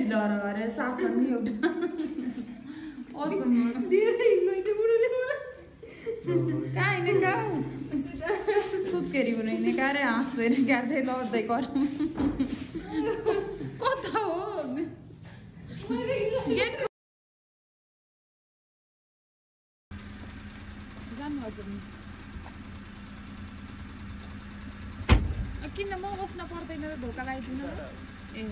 बेसी डर अरे शासन नि एउटा कहाँ हिँडेँ कहाँ सुत्केरी पनि हिँडेँ कहाँ रे हाँस्दै गाड्दै लड्दै गरौँ कता हो गेट जानु हजुर किन म बस्न पर्दैन र ढोका लगाइदिनु ए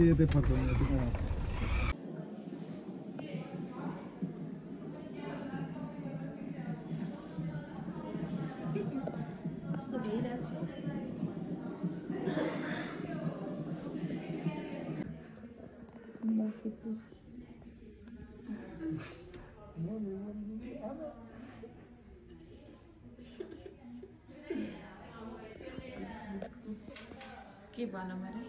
यतै फर्काउनु के भन मैले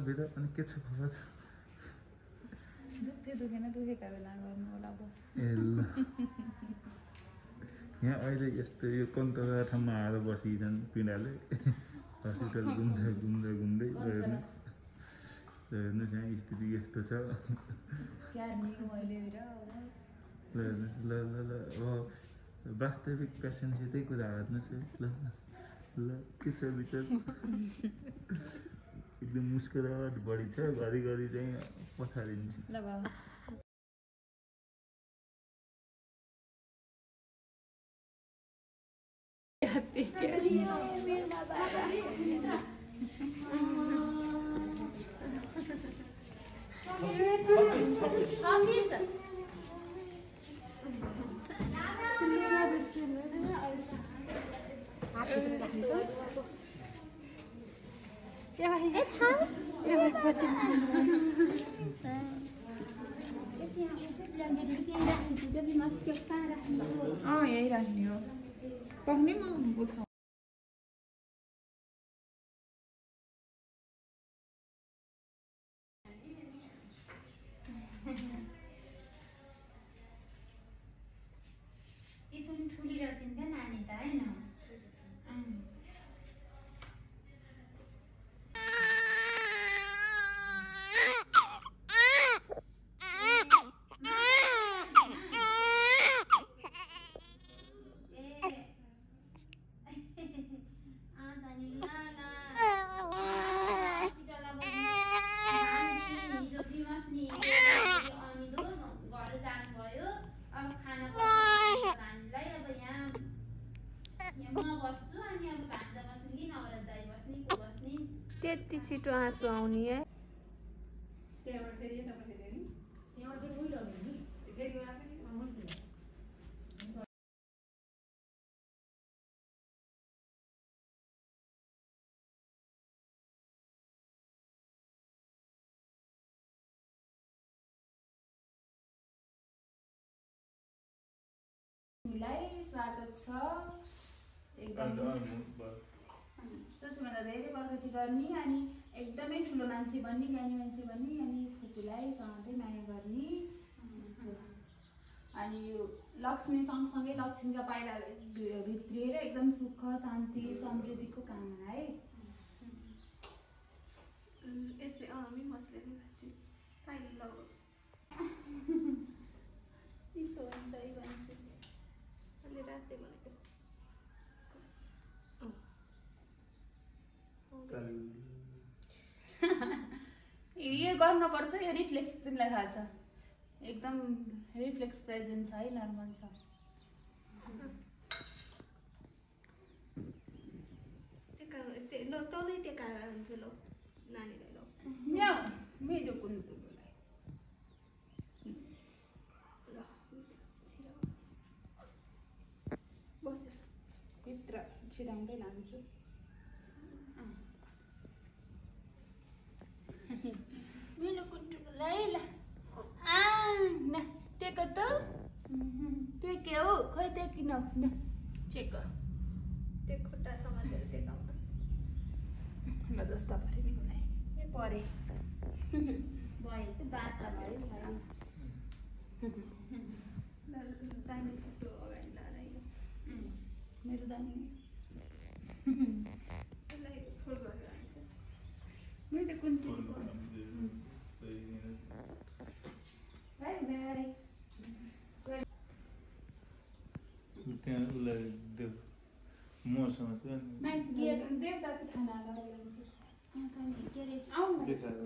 भित्र अनि के छ खबर दुखेन दुखेका बेला गर्नु होला अब ए ल यहाँ अहिले यस्तो यो कन्तका ठाउँमा आएर बसिन्छन् पिँडाले हस्पिटल घुम्दै घुम्दै घुम्दै हेर्नुहोस् यहाँ स्थिति यस्तो छ ल ल ल अब वास्तविक पेसेन्टसितै कुरा हेर्नुहोस् है ल ल के छ विचार एकदम मुस्कुराहट बढी छ घरिघरि चाहिँ पछाडिन्छ ल बाबा यही राख्ने हो पढ्ने म बुझ्छु ठुली रहेछ नानी त होइन त्यति छिटो आँसु आउने है स्वागत छ एकदम सुषमालाई धेरै बरकती गर्ने अनि एकदमै ठुलो मान्छे बन्ने ज्ञानी मान्छे बन्ने अनि फुपूलाई सधैँ माया गर्ने अनि यो लक्ष्मी सँगसँगै लक्ष्मीका पाइला भित्रिएर एकदम सुख शान्ति समृद्धिको कामना है यसले हामी मसले चिसो हुन्छ है भन्छ अलि रातै भनेको यो गर्नुपर्छ यो रिफ्लेक्स तिमीलाई थाहा छ एकदम रिफ्लेक्स प्रेजेन्ट छ है नर्मल छ तलै टेकाएर हुन्थ्यो ल नानीलाई ल मेरो कुन तुलाई बस भित्र छिराउँदै लान्छु मेरो कुन ल चेक गर त्यो खुट्टा समातेर देखाउन ल जस्ता परे नि मलाई ए परे भयो त्यो बाचा भयो दाहिने खुट्टो अगाडि लाएर मेरो दानी यसलाई फोल्ड गरेर हाल्छ मैले कुन चाहिँ भाइ भाइ त्यहाँ उसलाई देऊ मसँग चाहिँ मान्छे देवताको थाना लगाएर यहाँ त नि के अरे आउनु देखाएर